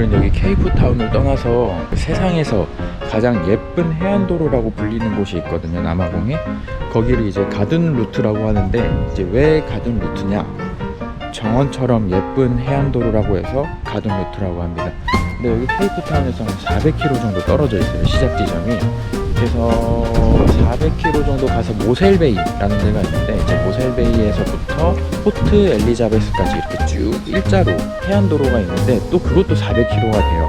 오늘은 여기 케이프타운을 떠나서 세상에서 가장 예쁜 해안도로라고 불리는 곳이 있거든요, 남아공에. 거기를 이제 가든 루트라고 하는데, 이제 왜 가든 루트냐, 정원처럼 예쁜 해안도로라고 해서 가든 루트라고 합니다. 근데 여기 케이프타운에서 한 400km 정도 떨어져 있어요, 시작 지점이. 그래서 400km 정도 가서 모셀베이라는 데가 있는데, 이제 모셀베이에서부터 포트 엘리자베스까지 이렇게 쭉 일자로 해안도로가 있는데, 또 그것도 400km가 돼요.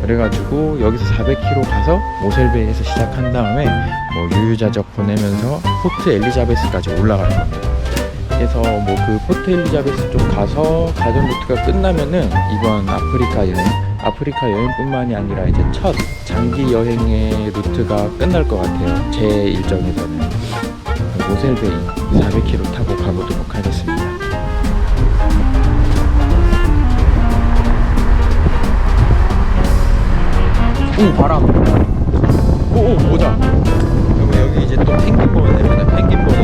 그래가지고 여기서 400km 가서 모셀베이에서 시작한 다음에 뭐 유유자적 보내면서 포트 엘리자베스까지 올라가는 겁니다. 그래서 뭐 그 포트 엘리자베스 쪽 가서 가든 루트가 끝나면은 이번 아프리카 여행뿐만이 아니라 이제 첫 장기 여행의 루트가 끝날 것 같아요, 제 일정에서는. 모셀베이 400km 타고 가보도록 하겠습니다. 오, 바람. 오, 모자. 여기 이제 또 펭귄 보면 됩니다. 펭귄 보면.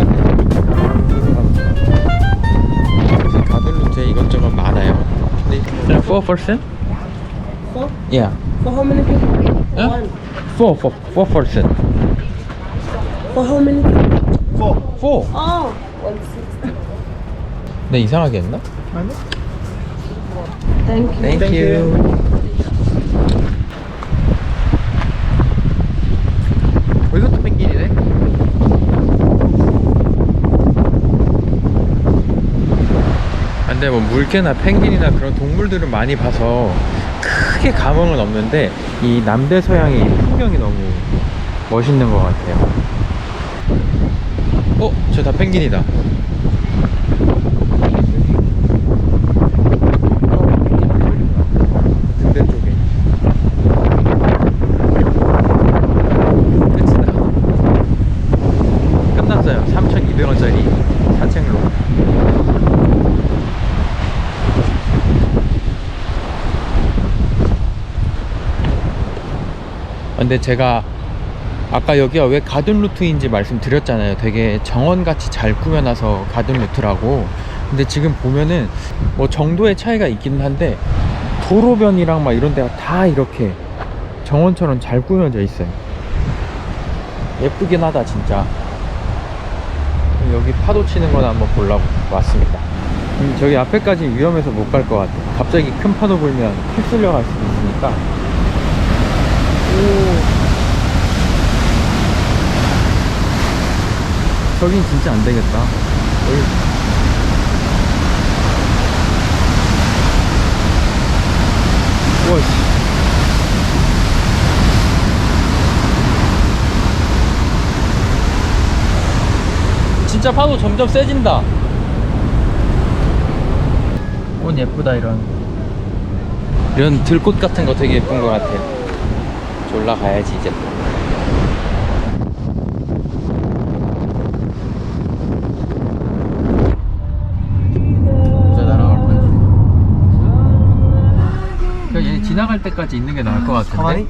그래서 가든 루트에 이것저것 많아요. 근데 4%? 4? Yeah. For how many people? Huh? One. 4%. For how many people? 4. Oh, 160. 네, 이상하게 했나? Thank you. Thank you. 이것도 펭귄이네. 근데 뭐 물개나 펭귄이나 그런 동물들은 많이 봐서 크게 감흥은 없는데, 이 남대서양의 이 풍경이 너무 멋있는 것 같아요. 저 다 펭귄이다. 등대 쪽에. 끝이다. 끝났어요. 3,200원짜리 산책로. 근데 제가 아까 여기가 왜 가든 루트인지 말씀드렸잖아요. 되게 정원같이 잘 꾸며놔서 가든 루트라고. 근데 지금 보면은 뭐 정도의 차이가 있기는 한데, 도로변이랑 막 이런 데가 다 이렇게 정원처럼 잘 꾸며져 있어요. 예쁘긴 하다 진짜. 여기 파도 치는 거나 한번 보려고 왔습니다. 저기 앞에까지 위험해서 못 갈 것 같아요. 갑자기 큰 파도 불면 휩쓸려 갈 수도 있으니까. 저긴 진짜 안 되겠다. 우와, 진짜 파도 점점 세진다. 꽃 예쁘다. 이런 들꽃 같은 거 되게 예쁜 것 같아요. 올라가야지 이제 또. 진짜 날아갈 뻔했네. 그냥 얘 지나갈 때까지 있는 게 나을 것 같은데. 가만히?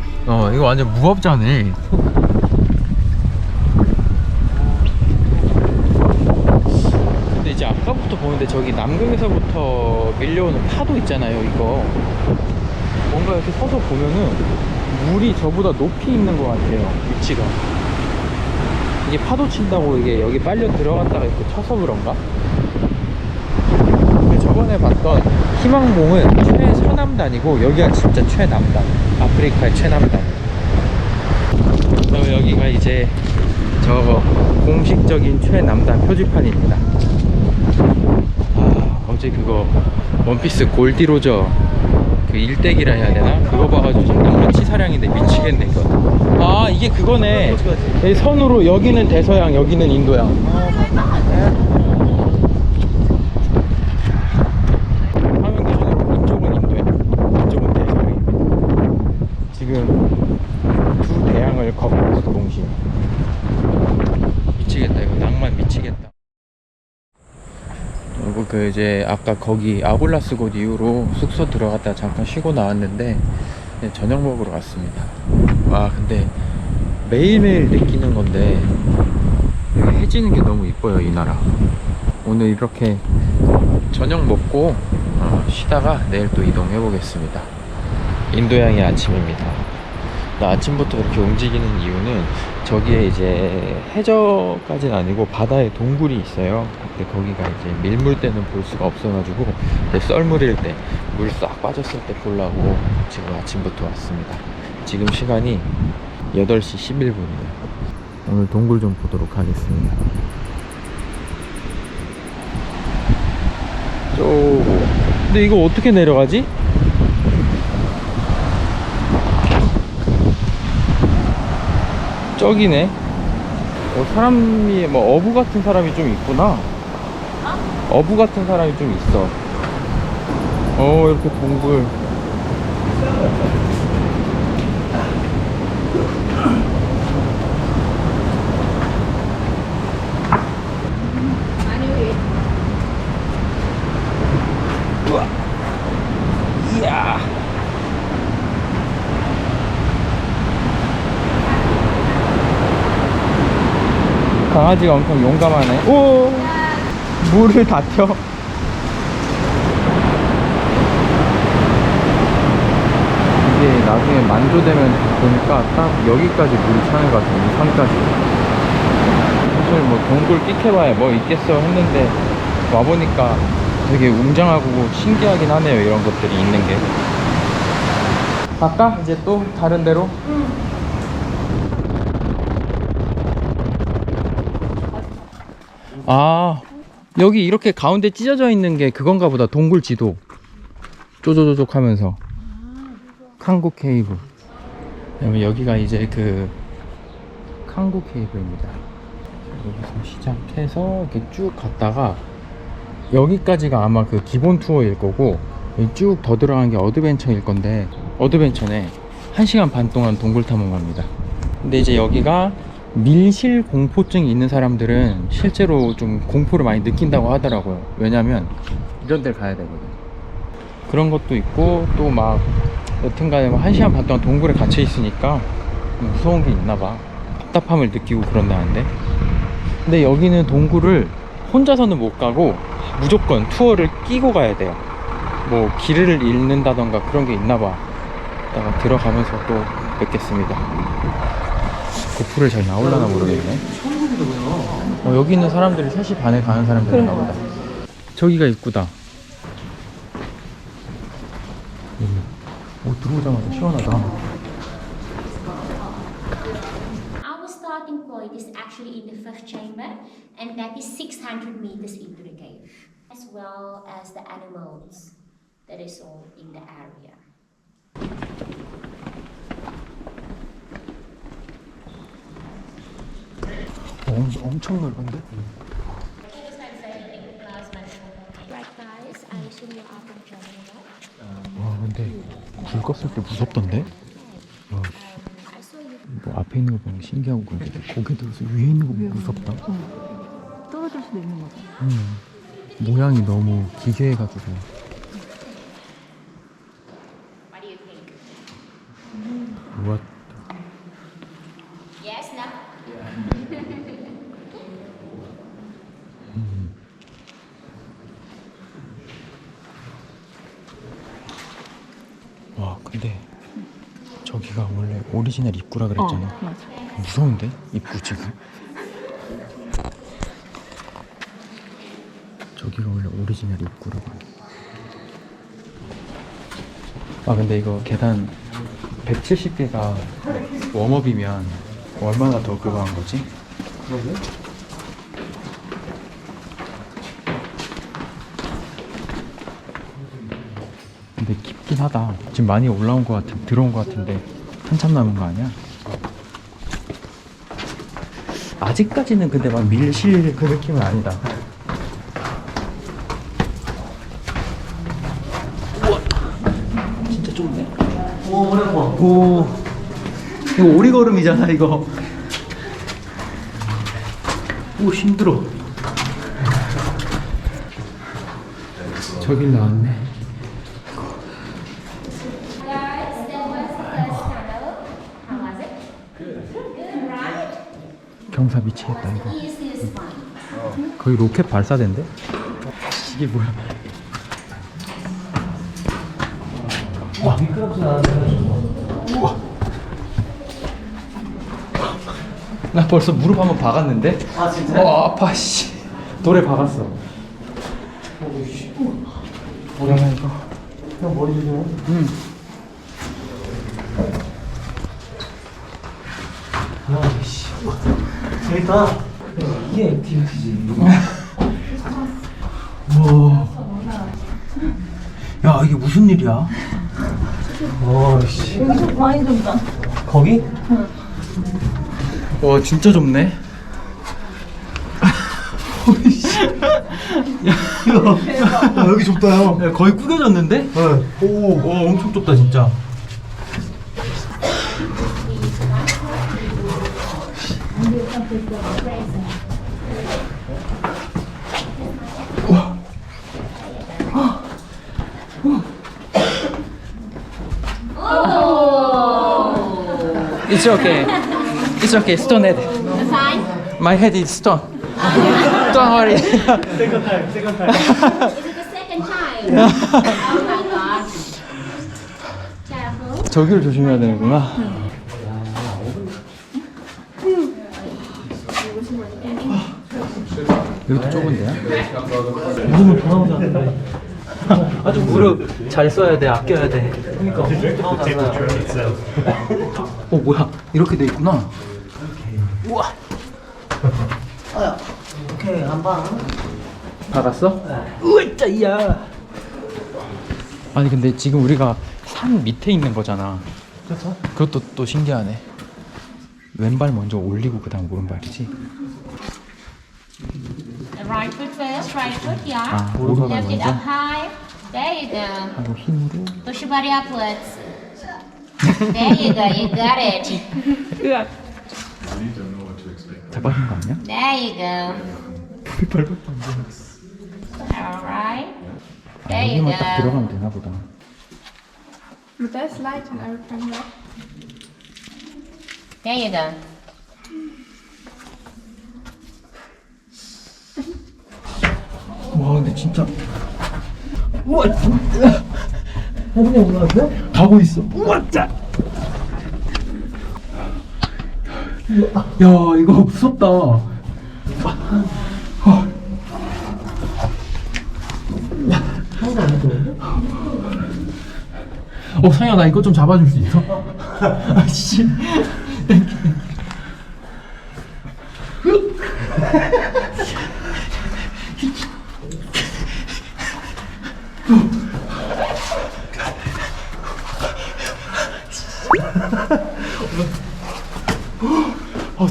이거 완전 무법자네. 근데 이제 아까부터 보는데 저기 남극에서부터 밀려오는 파도 있잖아요, 이거. 뭔가 이렇게 서서 보면은 물이 저보다 높이 있는 것 같아요, 위치가. 이게 파도 친다고 이게 여기 빨려 들어갔다가 이렇게 쳐서 그런가? 근데 저번에 봤던 희망봉은 최서남단이고, 여기가 진짜 최남단, 아프리카의 최남단. 여기가 이제 저 공식적인 최남단 표지판입니다. 어제 그거 원피스 골디로저 그 일대기라 해야 되나? 그거 봐가지고 지금 낭만 치사량인데 미치겠네 이거. 이게 그거네. 여기 선으로 여기는 대서양, 여기는 인도양. 화면 기준으로 이쪽은 인도양, 이쪽은 대서양. 지금 두 대양을 걷고 있어, 동시에. 미치겠다 이거. 낭만 미치겠다. 그리고 그 이제 아까 거기 아골라스 곳 이후로 숙소 들어갔다 잠깐 쉬고 나왔는데, 저녁 먹으러 갔습니다. 와, 근데 매일매일 느끼는 건데 여기 해지는 게 너무 이뻐요, 이 나라. 오늘 이렇게 저녁 먹고 쉬다가 내일 또 이동해 보겠습니다. 인도양의 아침입니다. 나 아침부터 이렇게 움직이는 이유는 저기에 이제 해저까지는 아니고 바다에 동굴이 있어요. 근데 거기가 이제 밀물 때는 볼 수가 없어가지고 이제 썰물일 때 물 싹 빠졌을 때 보려고 지금 아침부터 왔습니다. 지금 시간이 8시 11분이에요. 오늘 동굴 좀 보도록 하겠습니다. 근데 이거 어떻게 내려가지? 저기네. 사람이 뭐 어부 같은 사람이 좀 있구나. 어부 같은 사람이 좀 있어. 이렇게 동굴. 우와. 이야. 강아지가 엄청 용감하네. 오! 물을 다 튀어. 이게 나중에 만조되면 보니까 딱 여기까지 물이 차는 것 같아요. 이 산까지. 사실 뭐 동굴 끽해봐야 뭐 있겠어 했는데 와보니까 되게 웅장하고 신기하긴 하네요. 이런 것들이 있는 게. 갈까? 이제 또 다른 데로? 아, 여기 이렇게 가운데 찢어져 있는 게 그건가 보다. 동굴 지도 쪼조조족 하면서 칸구 케이브. 여기가 이제 그 칸구 케이브입니다. 여기서 시작해서 이렇게 쭉 갔다가 여기까지가 아마 그 기본 투어일 거고, 쭉 더 들어간 게 어드벤처일 건데, 어드벤처네. 1시간 반 동안 동굴 탐험합니다. 근데 이제 여기가 밀실 공포증이 있는 사람들은 실제로 좀 공포를 많이 느낀다고 하더라고요. 왜냐면 이런 데를 가야 되거든. 그런 것도 있고, 또 막 여튼간에 1시간 반 동안 동굴에 갇혀 있으니까 무서운 게 있나 봐. 답답함을 느끼고 그런다는데. 근데 여기는 동굴을 혼자서는 못 가고 무조건 투어를 끼고 가야 돼요. 뭐 길을 잃는다던가 그런 게 있나 봐. 이따가 들어가면서 또 뵙겠습니다. 고프로에 잘 나올라나 모르겠네. 여기 있는 사람들이 3시 반에 가는 사람들인가 보다. 저기가 입구다. 들어오자마자 시원하다. Our starting point is actually in the fifth chamber, and that is 600 meters into the cave, as well as the animals that is all in the area. 엄청 넓은데? Right, guys, I assume you're up in Germany, right? 와, 근데 불 껐을 때 무섭던데? 와, I saw you. 뭐 앞에 있는 거 보면 신기하고 그런데 고개 들어서 위에 있는 거 보면 무섭다. 떨어질 수도 있는 거죠. 모양이 너무 기괴해가지고. What do you think? 우와. Yes, no? 와, 근데 저기가 원래 오리지널 입구라 그랬잖아. 맞아. 무서운데? 입구 지금? 저기가 원래 오리지널 입구라고. 아, 근데 이거 계단 170개가 웜업이면 얼마나 더 그거 한 거지? 그러게? 근데 깊긴 하다. 지금 많이 올라온 것 같은, 들어온 것 같은데 한참 남은 거 아니야? 아직까지는 근데 막 밀실 그 느낌은 아니다. 우와, 진짜 좁네. 오, 어려워. 오, 이거 오리걸음이잖아 이거. 오, 힘들어. 저길 나왔네. Guys, that was the first tunnel. How was it? Good, right? 경사 미치겠다 이거. Easiest one. 거의 로켓 발사대인데? 이게 뭐야? 미끄럽진 않은데. 나 벌써 무릎 한번 박았는데? 아 진짜? 아파 씨. 돌에 박았어. 뭐야 이거? 형 머리 조심해. 야씨 재밌다. 이게 액티비티지. 와. 야 이게 무슨 일이야? 와씨. 여기 좀 많이 좀 봐. 거기? 와 진짜 좁네. 야 여기 좁다 형. 야, 거의 구겨졌는데? 네. 오. 와 엄청 좁다 진짜. It's okay. It's okay. Stone head. Fine. My head is stone. Don't worry. 세컨 타임. Is it the second time? Oh my god. Careful. 저기를 조심해야 되는구나. 여기도 좁은데요? 무릎을 더 나오지 않는데. 아주 무릎 잘 써야 돼, 아껴야 돼. 그러니까 무릎 더 나오지 않아요. 뭐야? 이렇게 돼 있구나. 우와. 오케이 한 방. 박았어? 으짜야. 아니 근데 지금 우리가 산 밑에 있는 거잖아. 그렇죠? 그것도 또 신기하네. 왼발 먼저 올리고 그다음 오른발이지. Right foot first, right foot, yeah. 아, 오른발 Lift it 먼저 up high. There you go. 하고 힘으로. Push your body upwards. There you go, you got it. 잡아준 거 아니야? There you go. Alright. There you 여기만 딱 go. 들어가면 되나 보다. But that's light and everything, right? There you go. 와 근데 진짜 사진에 올라왔어? 가고 있어. 우와짜. 야 이거 무섭다. 상대 안 했거든요? 상현아 나 이거 좀 잡아줄 수 있어? 아씨. 땡큐.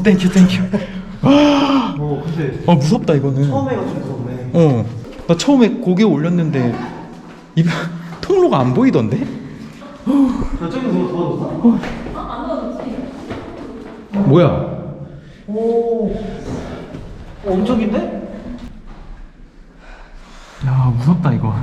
근데 무섭다 이거는. 처음에가 좀 무섭네. 나 처음에 고개 올렸는데 이 통로가 안 보이던데? 저쪽에 누가 도와줬어? 뭐야? 오. 엄청 긴데? 야 무섭다 이거.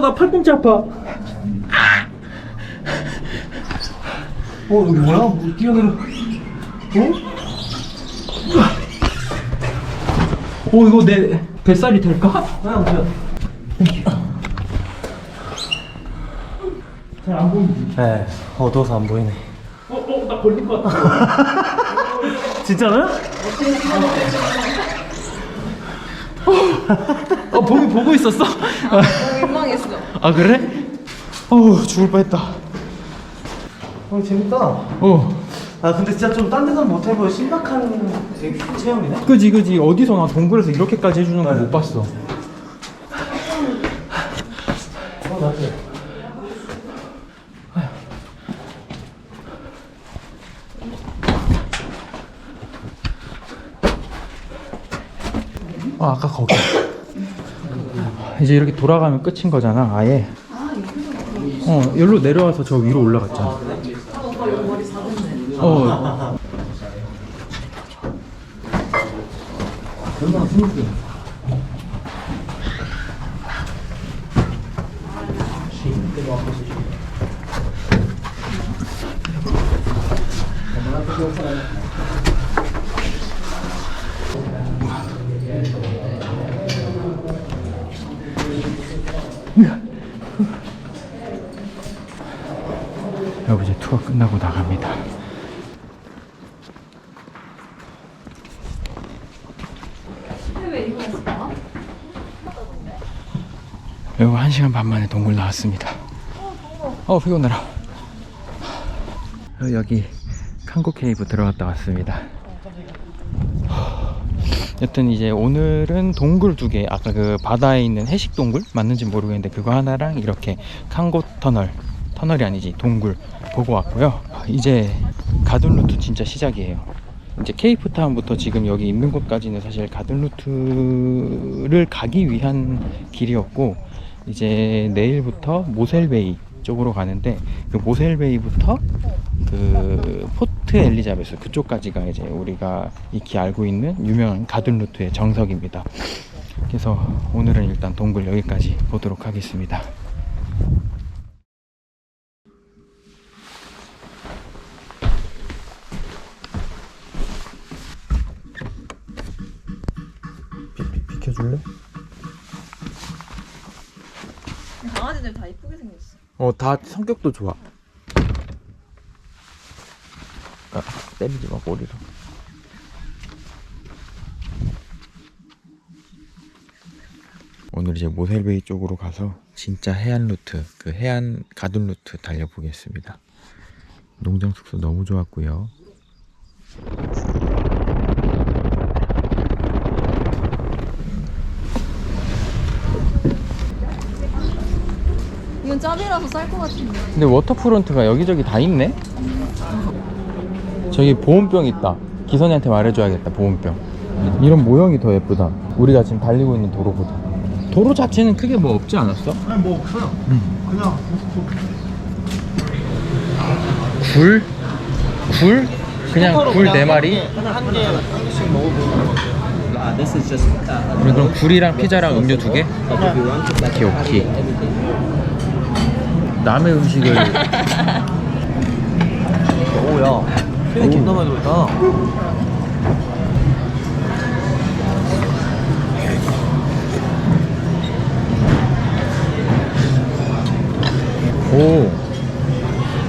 나 팔꿈치 아파. 여기 뭐야? 뭐 뛰어내려. 이거 내 뱃살이 될까? 그냥 그냥. 잘안 보이지? 네, 어두워서 안 보이네. 나 걸릴 것 같아. 진짜로요? 보고 있었어? 민망했어. 아 그래? 죽을 뻔했다. 재밌다. 아 근데 진짜 좀 딴 데서는 못 해보여. 신박한 체험이네. 그지 어디서 나 동굴에서 이렇게까지 해주는 거 못 봤어. 맞지? 아까 거기. 이제 이렇게 돌아가면 끝인 거잖아 아예. 여기로 내려와서 저 위로 올라갔잖아. 얼마나 재밌게. 여러분 이제 투어 끝나고 나갑니다. 여러분 1시간 반 만에 동굴 나왔습니다. 피곤해라. 여기 칸고 케이브 들어갔다 왔습니다. 여튼 이제 오늘은 동굴 2개, 아까 그 바다에 있는 해식 동굴 맞는지 모르겠는데 그거 하나랑 이렇게 칸고 터널이 아니지 동굴 보고 왔고요. 이제 가든 루트 진짜 시작이에요. 이제 케이프타운부터 지금 여기 있는 곳까지는 사실 가든 루트를 가기 위한 길이었고, 이제 내일부터 모셀베이 쪽으로 가는데 그 모셀베이부터 그 포트 엘리자베스 그쪽까지가 이제 우리가 익히 알고 있는 유명한 가든 루트의 정석입니다. 그래서 오늘은 일단 동굴 여기까지 보도록 하겠습니다. 비켜줄래? 강아지들 다 이쁘게 생겼어. 다 성격도 좋아. 때리지 마, 꼬리로. 오늘 이제 모셀베이 쪽으로 가서 진짜 해안 루트, 그 해안 가든 루트 달려보겠습니다. 농장 숙소 너무 좋았고요. 이건 짭이라서 쌀 것 같은데. 근데 워터프론트가 여기저기 다 있네? 저기 보온병 있다. 기선이한테 말해줘야겠다, 보온병. 이런 모형이 더 예쁘다. 우리가 지금 달리고 있는 도로보다. 도로 자체는 크게 뭐 없지 않았어? 아니 뭐 없어요. 그냥 굴? 굴? 그냥 굴 4마리? 하나 한 개씩 먹어보고. This is just. 우리 그럼 굴이랑 피자랑 음료 2개? 오케이. 남의 음식을 오야. 팬이 존나 많이 들어있다. 오.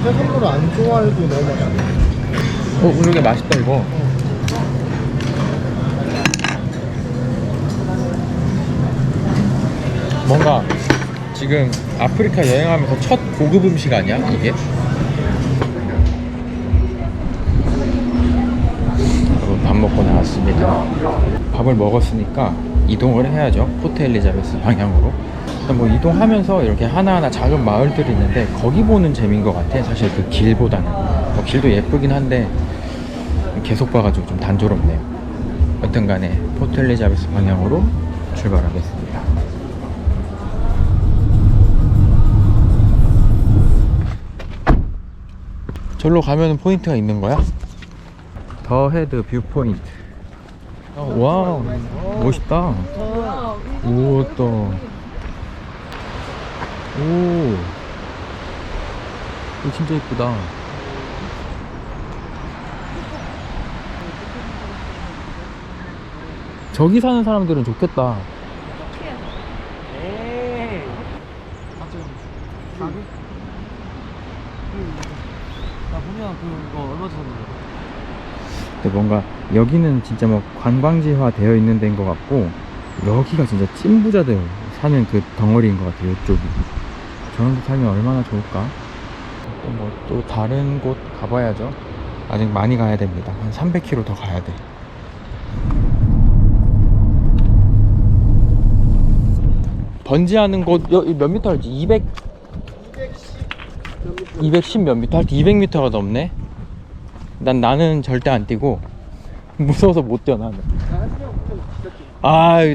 해산물을 안 좋아해도 너무 맛있어. 그러게 맛있다 이거. 뭔가 지금 아프리카 여행하면서 첫 고급 음식 아니야 이게? 밥 먹고 나왔습니다. 밥을 먹었으니까 이동을 해야죠. 포트 엘리자베스 방향으로. 일단 뭐 이동하면서 이렇게 하나하나 작은 마을들이 있는데 거기 보는 재미인 것 같아. 사실 그 길보다는. 길도 예쁘긴 한데 계속 봐가지고 좀 단조롭네요. 여튼 간에 포트 엘리자베스 방향으로 출발하겠습니다. 절로 가면 포인트가 있는 거야? 더 헤드 뷰 포인트. 와, 멋있다. 우와, 또. 오, 이거 진짜 이쁘다. 저기 사는 사람들은 좋겠다. 나 보면 그거 얼마 줬는데? 근데 뭔가 여기는 진짜 뭐 관광지화 되어 있는 데인 것 같고, 여기가 진짜 찐부자들 사는 그 덩어리인 것 같아요. 이쪽이. 저런 데 살면 얼마나 좋을까? 또 다른 곳 가봐야죠. 아직 많이 가야 됩니다. 한 300km 더 가야 돼. 번지하는 곳 몇 미터 할지 210 몇 미터 할 때 200m가 넘네. 나는 절대 안 뛰고 무서워서 못 뛰어. 나는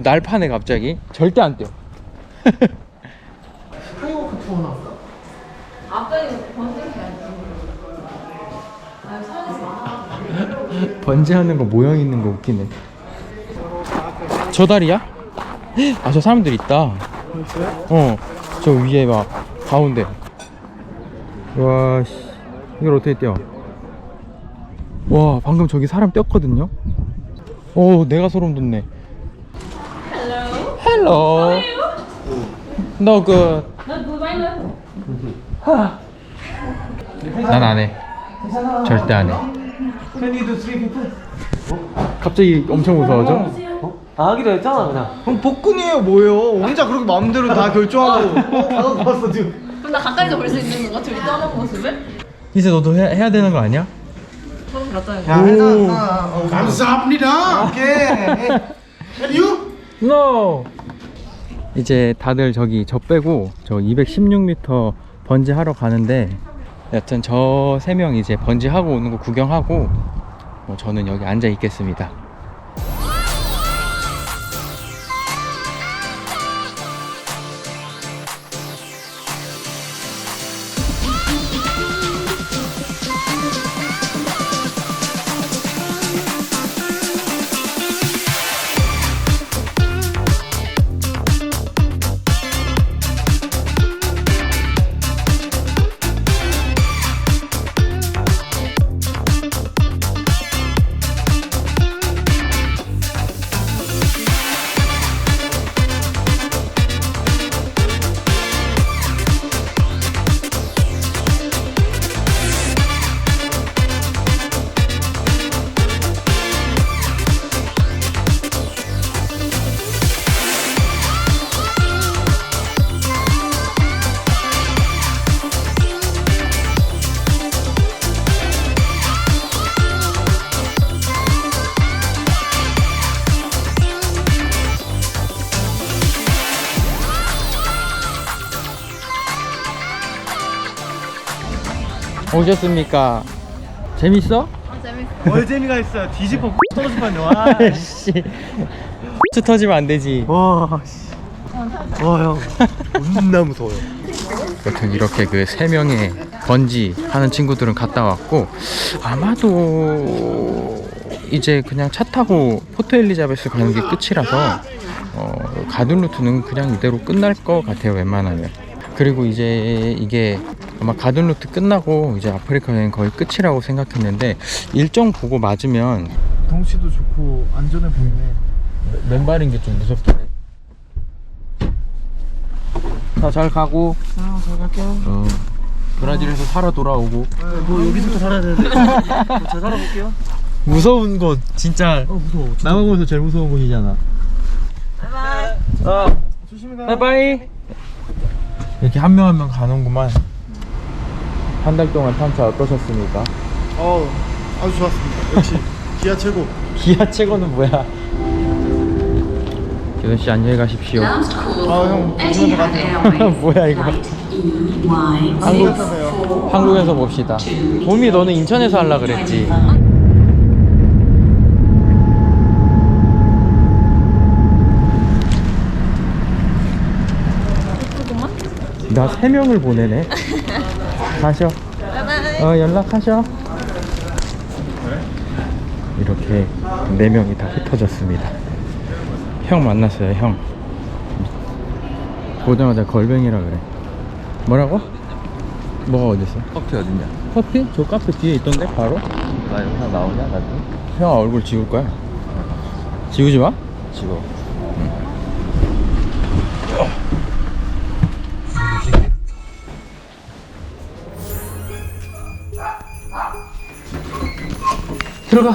날파네 갑자기. 절대 안 뛰어. 스카이워크 투어 나왔다. 번지하는 거 모형 있는 거 웃기네. 저 다리야? 저 사람들 있다. 저 위에 막 가운데. 와 씨. 이걸 어떻게 뛰어? 와, 방금 저기 사람 뛰었거든요? 오, 내가 소름 돋네. Hello. No good. 난 안 해. 절대 안 해. Can you do 3 people? 갑자기 엄청 무서워져? 아, 하기로 했잖아 그냥. 그럼 복근이에요 뭐예요? 혼자 그렇게 마음대로 다 결정하고. 나도 봤어 지금. 그럼 나 가까이서 볼 수 있는 건가? 둘이 떠는 모습을? 이제 너도 해야 되는 거 아니야? 그럼 갔다 해. 야, 해놔. 감사합니다. 오케이. And you? No. 이제 다들 저기 저 빼고 저 216m 번지 하러 가는데, 여튼 저 3명 이제 번지 하고 오는 거 구경하고 저는 여기 앉아 있겠습니다. 오셨습니까? 재밌어? 뭘 재미가 있어요? 뒤집어 떨어질 뻔했네. 와. 씨, 수 터지면 안 되지. 와, 씨. 와, 형. 존나 무서워요. 여튼 이렇게 그 3명의 번지 하는 친구들은 갔다 왔고, 아마도 이제 그냥 차 타고 포트 엘리자베스 가는 게 끝이라서 가든 루트는 그냥 이대로 끝날 것 같아요, 웬만하면. 그리고 이제 이게 아마 가든 루트 끝나고 이제 아프리카 여행 거의 끝이라고 생각했는데, 일정 보고 맞으면 덩치도 좋고 안전해 보이네. 맨발인 게 좀 무섭긴 해. 자, 잘 가고. 잘 갈게요. 브라질에서 살아 돌아오고. 뭐 여기서부터 살아야 되는데. 잘 살아볼게요. 무서운 곳 진짜 무서워. 남아공에서 제일 무서운 곳이잖아. 바이바이. 조심히 가. 바이바이. 이렇게 한 명 한 명 가는구만. 한 달 동안 탐사 어떠셨습니까? 아주 좋았습니다. 역시 기아 최고. 기아 최고는 뭐야? 교훈씨 안녕히 가십시오. 형 조심해서 가세요. 뭐야 이거? 한국에서 봬요. 한국에서 봅시다. 봄이 너는 인천에서 하려 그랬지. 나 3명을 보내네. 가셔. 연락하셔. 이렇게 4명이 다 흩어졌습니다. 형 만났어요, 형. 보자마자 걸뱅이라 그래. 뭐라고? 뭐가 어딨어? 커피 어딨냐? 커피? 저 카페 뒤에 있던데 바로? 나 영상 나오냐 나도? 형 얼굴 지울 거야. 지우지 마? 지워. 들어가.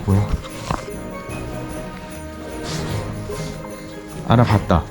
뭐야? 알아봤다.